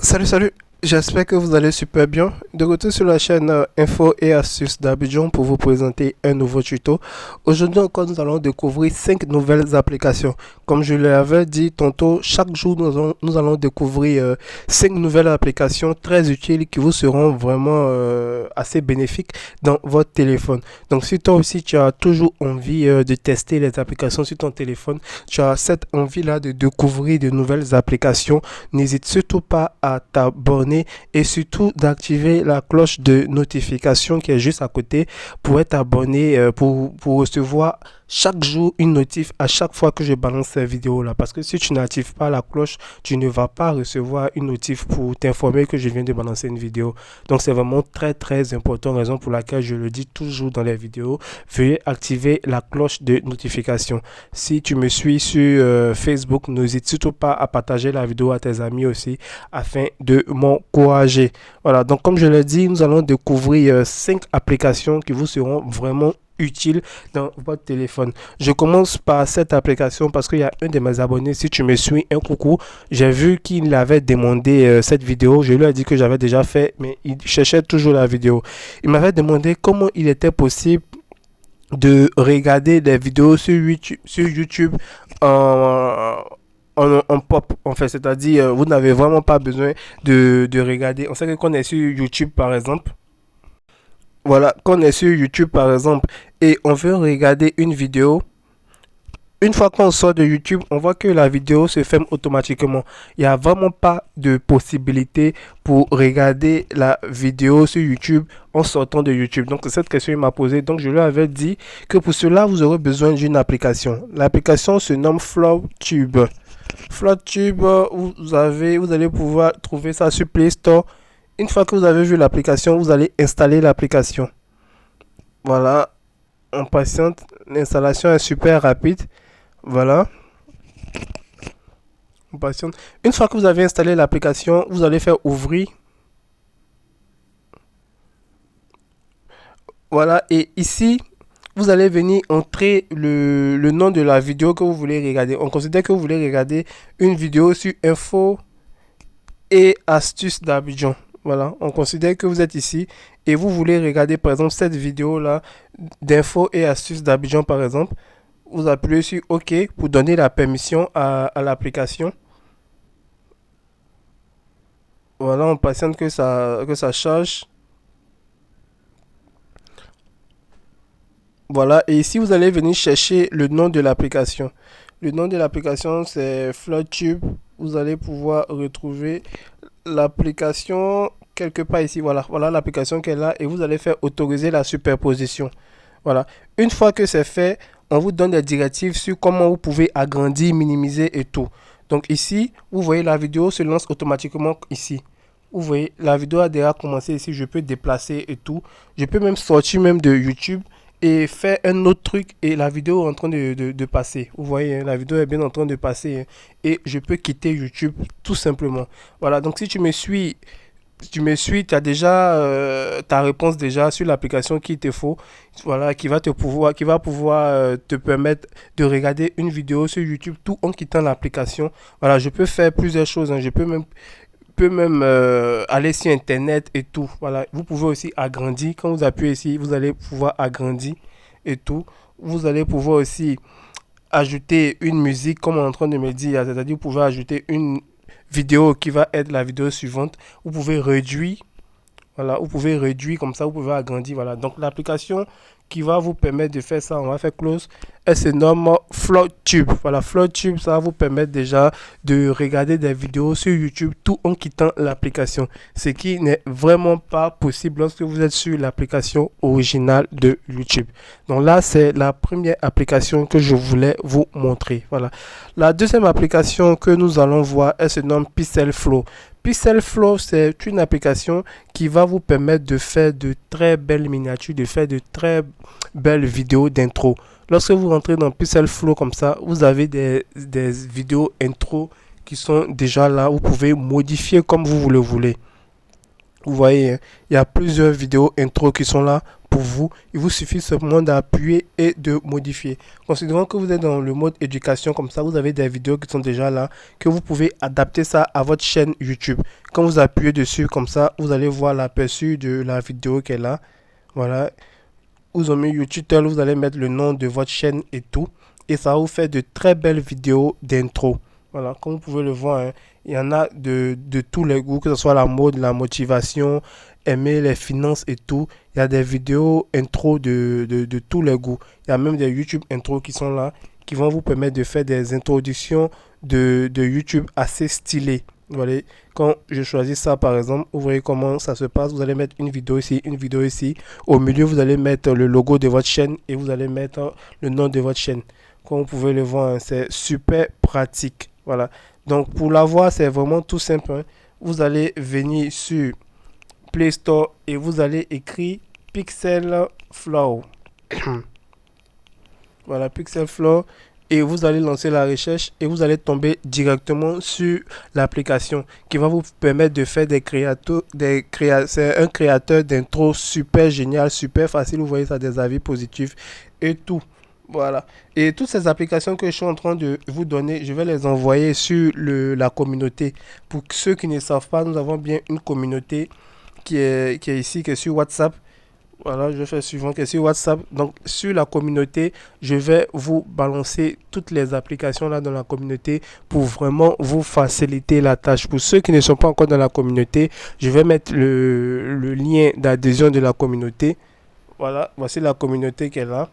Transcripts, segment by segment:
Salut, j'espère que vous allez super bien. De retour sur la chaîne Info et Astuces d'Abidjan pour vous présenter un nouveau tuto. Aujourd'hui encore, nous allons découvrir 5 nouvelles applications. Comme je l'avais dit tantôt, chaque jour, nous allons découvrir 5 nouvelles applications très utiles qui vous seront vraiment assez bénéfiques dans votre téléphone. Donc, si toi aussi, tu as toujours envie de tester les applications sur ton téléphone, tu as cette envie-là de découvrir de nouvelles applications, n'hésite surtout pas à t'abonner et surtout d'activer la cloche de notification qui est juste à côté pour être abonné, pour recevoir chaque jour une notif à chaque fois que je balance cette vidéo là, parce que si tu n'actives pas la cloche, tu ne vas pas recevoir une notif pour t'informer que je viens de balancer une vidéo. Donc c'est vraiment très important, raison pour laquelle je le dis toujours dans les vidéos, veuillez activer la cloche de notification. Si tu me suis sur Facebook, n'hésite surtout pas à partager la vidéo à tes amis aussi afin de m'encourager. Voilà, donc comme je l'ai dit, nous allons découvrir 5 applications qui vous seront vraiment utiles dans votre téléphone. Je commence par cette application parce qu'il y a un de mes abonnés, si tu me suis, un coucou, j'ai vu qu'il avait demandé cette vidéo, je lui ai dit que j'avais déjà fait, mais il cherchait toujours la vidéo. Il m'avait demandé comment il était possible de regarder des vidéos sur YouTube en pop, en fait, c'est-à-dire vous n'avez vraiment pas besoin de regarder. On sait que quand on est sur YouTube par exemple, voilà, quand on est sur YouTube par exemple et on veut regarder une vidéo, une fois qu'on sort de YouTube, on voit que la vidéo se ferme automatiquement. Il n'y a vraiment pas de possibilité pour regarder la vidéo sur YouTube en sortant de YouTube. Donc, cette question, il m'a posé. Donc, je lui avais dit que pour cela, vous aurez besoin d'une application. L'application se nomme FlowTube. FlowTube, vous allez pouvoir trouver ça sur Play Store. Une fois que vous avez vu l'application, vous allez installer l'application. Voilà, on patiente. L'installation est super rapide. Voilà, on patiente. Une fois que vous avez installé l'application, vous allez faire ouvrir. Voilà, et ici, vous allez venir entrer le nom de la vidéo que vous voulez regarder. On considère que vous voulez regarder une vidéo sur Info et Astuces d'Abidjan. Voilà, on considère que vous êtes ici et vous voulez regarder par exemple cette vidéo là d'Info et Astuces d'Abidjan par exemple. Vous appuyez sur OK pour donner la permission à l'application. Voilà, on patiente que ça charge. Voilà, et ici vous allez venir chercher le nom de l'application. Le nom de l'application c'est FlowTube. Vous allez pouvoir retrouver l'application quelque part ici. Voilà, voilà l'application qu'elle a et vous allez faire autoriser la superposition. Voilà, une fois que c'est fait, on vous donne des directives sur comment vous pouvez agrandir, minimiser et tout. Donc ici, vous voyez la vidéo se lance automatiquement ici. Vous voyez, la vidéo a déjà commencé ici, je peux déplacer et tout. Je peux même sortir même de YouTube et faire un autre truc et la vidéo est en train de passer. Vous voyez, hein, la vidéo est bien en train de passer hein, et je peux quitter YouTube tout simplement. Voilà, donc si tu me suis, tu as déjà ta réponse déjà sur l'application qu'il te faut, voilà, qui va pouvoir te permettre de regarder une vidéo sur YouTube tout en quittant l'application. Voilà, je peux faire plusieurs choses, hein. Je peux même aller sur internet et tout. Voilà, vous pouvez aussi agrandir. Quand vous appuyez ici, vous allez pouvoir agrandir et tout. Vous allez pouvoir aussi ajouter une musique comme on est en train de me dire, c'est-à-dire vous pouvez ajouter une vidéo qui va être la vidéo suivante. Vous pouvez réduire, voilà, vous pouvez réduire comme ça, vous pouvez agrandir, voilà. Donc l'application qui va vous permettre de faire ça, on va faire close, elle se nomme FlowTube. Voilà, FlowTube, ça va vous permettre déjà de regarder des vidéos sur YouTube tout en quittant l'application. Ce qui n'est vraiment pas possible lorsque vous êtes sur l'application originale de YouTube. Donc là, c'est la première application que je voulais vous montrer. Voilà. La deuxième application que nous allons voir, elle se nomme Pixelflow. Pixelflow, c'est une application qui va vous permettre de faire de très belles miniatures, de faire de très belles vidéos d'intro. Lorsque vous rentrez dans Pixelflow comme ça, vous avez des vidéos intro qui sont déjà là. Vous pouvez modifier comme vous le voulez. Vous voyez, hein, il y a plusieurs vidéos intro qui sont là pour vous. Il vous suffit simplement d'appuyer et de modifier. Considérons que vous êtes dans le mode éducation comme ça, vous avez des vidéos qui sont déjà là, que vous pouvez adapter ça à votre chaîne YouTube. quand vous appuyez dessus comme ça, vous allez voir l'aperçu de la vidéo qu'elle a. Voilà. Vous avez mis YouTube, vous allez mettre le nom de votre chaîne et tout. Et ça va vous faire de très belles vidéos d'intro. Voilà, comme vous pouvez le voir, hein, il y en a de tous les goûts, que ce soit la mode, la motivation, aimer les finances et tout. Il y a des vidéos intro de tous les goûts. Il y a même des YouTube intro qui sont là, qui vont vous permettre de faire des introductions de YouTube assez stylées. Voilà. Quand je choisis ça par exemple, vous voyez comment ça se passe. Vous allez mettre une vidéo ici, une vidéo ici. Au milieu, vous allez mettre le logo de votre chaîne et vous allez mettre le nom de votre chaîne. Comme vous pouvez le voir, hein, c'est super pratique. Voilà. Donc pour l'avoir, c'est vraiment tout simple, hein. Vous allez venir sur Play Store et vous allez écrire Pixel Flow. Voilà, Pixel Flow. Et vous allez lancer la recherche et vous allez tomber directement sur l'application qui va vous permettre de faire c'est un créateur d'intro super génial, super facile. Vous voyez ça, des avis positifs et tout. Voilà. Et toutes ces applications que je suis en train de vous donner, je vais les envoyer sur la communauté. Pour ceux qui ne savent pas, nous avons bien une communauté qui est ici, qui est sur WhatsApp. Voilà, je fais suivant qui est sur WhatsApp. Donc, sur la communauté, je vais vous balancer toutes les applications là dans la communauté pour vraiment vous faciliter la tâche. Pour ceux qui ne sont pas encore dans la communauté, je vais mettre le lien d'adhésion de la communauté. Voilà, voici la communauté qu'elle a.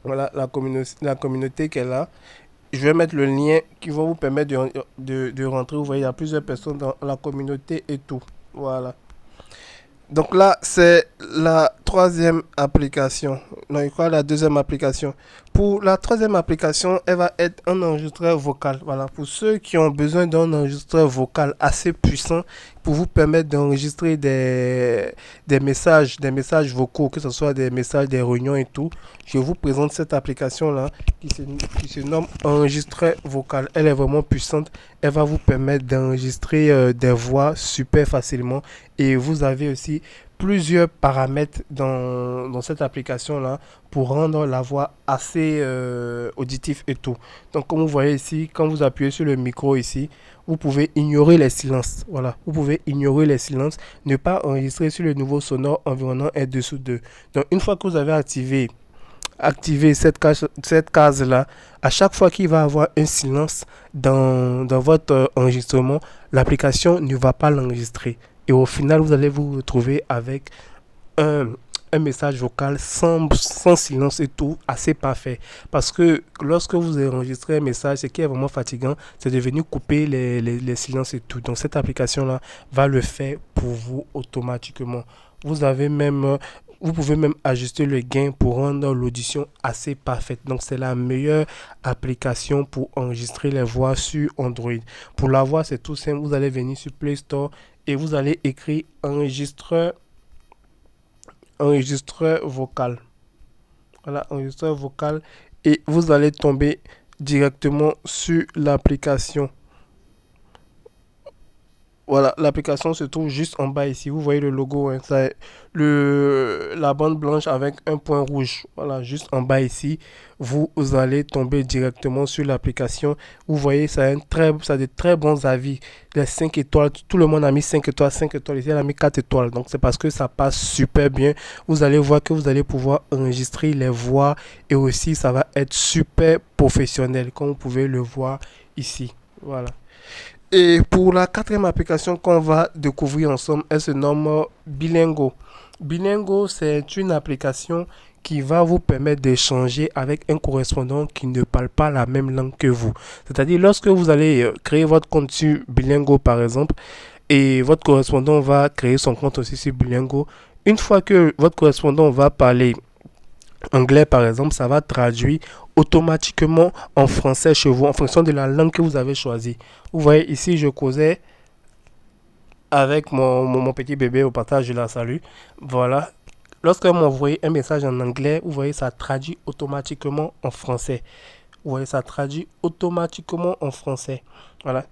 Voilà, la communauté qu'elle a. Je vais mettre le lien qui va vous permettre de rentrer. Vous voyez, il y a plusieurs personnes dans la communauté et tout. Voilà. Donc là, c'est la troisième application. Non, il crois la deuxième application. Pour la troisième application, elle va être un enregistreur vocal. Voilà, pour ceux qui ont besoin d'un enregistreur vocal assez puissant pour vous permettre d'enregistrer des messages vocaux, que ce soit des messages, des réunions et tout. Je vous présente cette application-là qui se nomme enregistreur vocal. Elle est vraiment puissante. Elle va vous permettre d'enregistrer des voix super facilement. Et vous avez aussi plusieurs paramètres dans cette application-là pour rendre la voix assez auditive et tout. Donc, comme vous voyez ici, quand vous appuyez sur le micro ici, vous pouvez ignorer les silences. Voilà, vous pouvez ignorer les silences, ne pas enregistrer sur le niveau sonore environnant et dessous de. Donc, une fois que vous avez activer cette case là, à chaque fois qu'il va y avoir un silence dans votre enregistrement, l'application ne va pas l'enregistrer. Et au final, vous allez vous retrouver avec un message vocal sans silence et tout, assez parfait. Parce que lorsque vous enregistrez un message, ce qui est vraiment fatigant, c'est de venir couper les silences et tout. Donc cette application-là va le faire pour vous automatiquement. Vous avez même vous pouvez même ajuster le gain pour rendre l'audition assez parfaite. Donc, c'est la meilleure application pour enregistrer les voix sur Android. Pour la voix, c'est tout simple. Vous allez venir sur Play Store et vous allez écrire enregistreur vocal. Voilà, enregistreur vocal. Et vous allez tomber directement sur l'application. Voilà, l'application se trouve juste en bas ici. Vous voyez le logo, hein, ça, la bande blanche avec un point rouge. Voilà, juste en bas ici, vous allez tomber directement sur l'application. Vous voyez, ça a de très bons avis. Les 5 étoiles, tout le monde a mis 5 étoiles, 5 étoiles. Ici, elle a mis 4 étoiles. Donc, c'est parce que ça passe super bien. Vous allez voir que vous allez pouvoir enregistrer les voix et aussi, ça va être super professionnel, comme vous pouvez le voir ici. Voilà. Et pour la quatrième application qu'on va découvrir ensemble, elle se nomme Bilingo. Bilingo, c'est une application qui va vous permettre d'échanger avec un correspondant qui ne parle pas la même langue que vous. C'est-à-dire, lorsque vous allez créer votre compte sur Bilingo, par exemple, et votre correspondant va créer son compte aussi sur Bilingo, une fois que votre correspondant va parler anglais par exemple, ça va traduire automatiquement en français chez vous en fonction de la langue que vous avez choisie. Vous voyez ici, je causais avec mon petit bébé au partage, je la salue. Voilà. Lorsqu'elle m'a envoyé un message en anglais, vous voyez, ça traduit automatiquement en français. Vous voyez, ça traduit automatiquement en français. Voilà.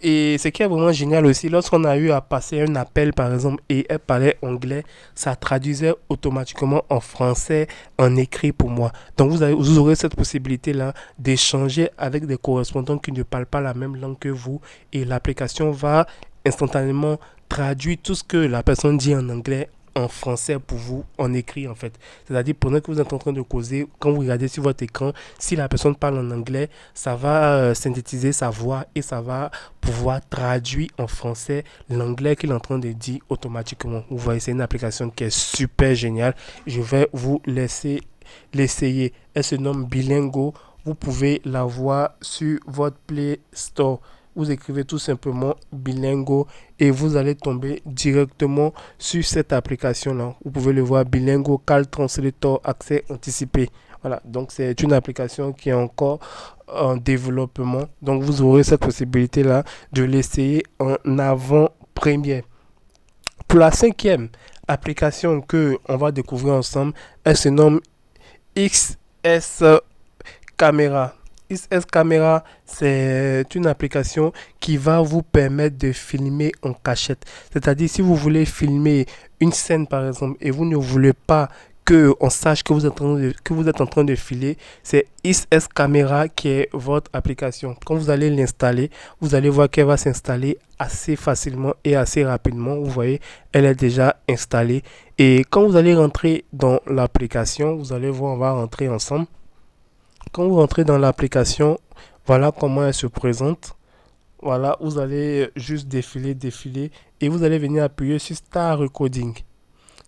Et ce qui est vraiment génial aussi, lorsqu'on a eu à passer un appel, par exemple, et elle parlait anglais, ça traduisait automatiquement en français, en écrit pour moi. Donc vous aurez cette possibilité-là d'échanger avec des correspondants qui ne parlent pas la même langue que vous, et l'application va instantanément traduire tout ce que la personne dit en anglais en français pour vous, en écrit en fait. C'est-à-dire pendant que vous êtes en train de causer, quand vous regardez sur votre écran, si la personne parle en anglais, ça va synthétiser sa voix et ça va pouvoir traduire en français l'anglais qu'il est en train de dire automatiquement. Vous voyez, c'est une application qui est super géniale. Je vais vous laisser l'essayer. Elle se nomme Bilingo. Vous pouvez la voir sur votre Play Store. Vous écrivez tout simplement Bilingo et vous allez tomber directement sur cette application-là. Vous pouvez le voir, Bilingo Call Translator Accès Anticipé. Voilà, donc c'est une application qui est encore en développement. Donc vous aurez cette possibilité-là de l'essayer en avant-première. Pour la cinquième application que on va découvrir ensemble, elle se nomme XS Camera. XS Camera, c'est une application qui va vous permettre de filmer en cachette. C'est-à-dire, si vous voulez filmer une scène, par exemple, et vous ne voulez pas que on sache que vous êtes en train de filer, c'est XS Camera qui est votre application. Quand vous allez l'installer, vous allez voir qu'elle va s'installer assez facilement et assez rapidement. Vous voyez, elle est déjà installée. Et quand vous allez rentrer dans l'application, vous allez voir, on va rentrer ensemble. Quand vous rentrez dans l'application, voilà comment elle se présente. Voilà, vous allez juste défiler et vous allez venir appuyer sur Start Recording.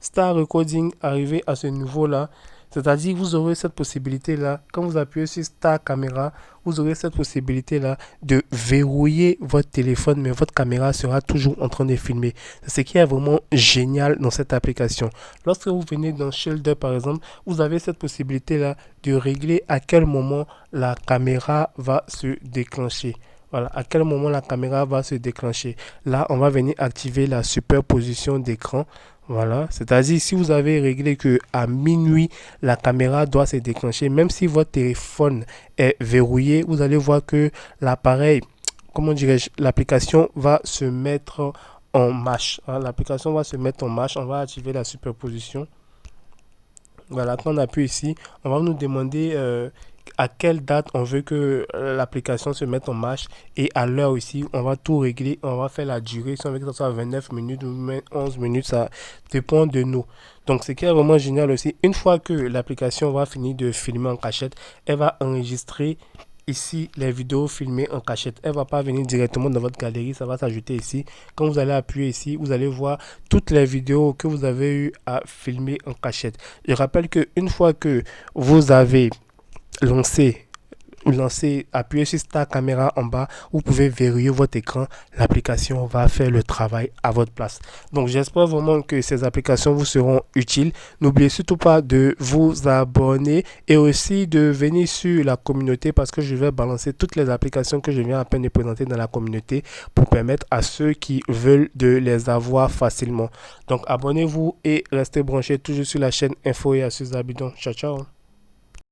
Start Recording, arrivé à ce niveau-là, c'est-à-dire vous aurez cette possibilité-là, quand vous appuyez sur Start Caméra, vous aurez cette possibilité-là de verrouiller votre téléphone, mais votre caméra sera toujours en train de filmer. C'est ce qui est vraiment génial dans cette application. Lorsque vous venez dans Shoulder, par exemple, vous avez cette possibilité-là de régler à quel moment la caméra va se déclencher. Voilà, à quel moment la caméra va se déclencher. Là, on va venir activer la superposition d'écran. Voilà, c'est-à-dire si vous avez réglé que à minuit la caméra doit se déclencher, même si votre téléphone est verrouillé, vous allez voir que l'appareil, comment dirais-je, l'application va se mettre en marche. Hein, l'application va se mettre en marche, on va activer la superposition. Voilà, quand on appuie ici, on va nous demander à quelle date on veut que l'application se mette en marche et à l'heure ici, on va tout régler, on va faire la durée, si on veut que ça soit 29 minutes ou 11 minutes, ça dépend de nous. Donc ce qui est vraiment génial aussi, une fois que l'application va finir de filmer en cachette, elle va enregistrer ici les vidéos filmées en cachette. Elle va pas venir directement dans votre galerie, ça va s'ajouter ici. Quand vous allez appuyer ici, vous allez voir toutes les vidéos que vous avez eu à filmer en cachette. Je rappelle que une fois que vous avez lancé, appuyez sur Start Caméra en bas, vous pouvez verrouiller votre écran, l'application va faire le travail à votre place. Donc j'espère vraiment que ces applications vous seront utiles. N'oubliez surtout pas de vous abonner et aussi de venir sur la communauté parce que je vais balancer toutes les applications que je viens à peine de présenter dans la communauté pour permettre à ceux qui veulent de les avoir facilement. Donc abonnez-vous et restez branchés toujours sur la chaîne Info et Astuces Abidon. Ciao ciao.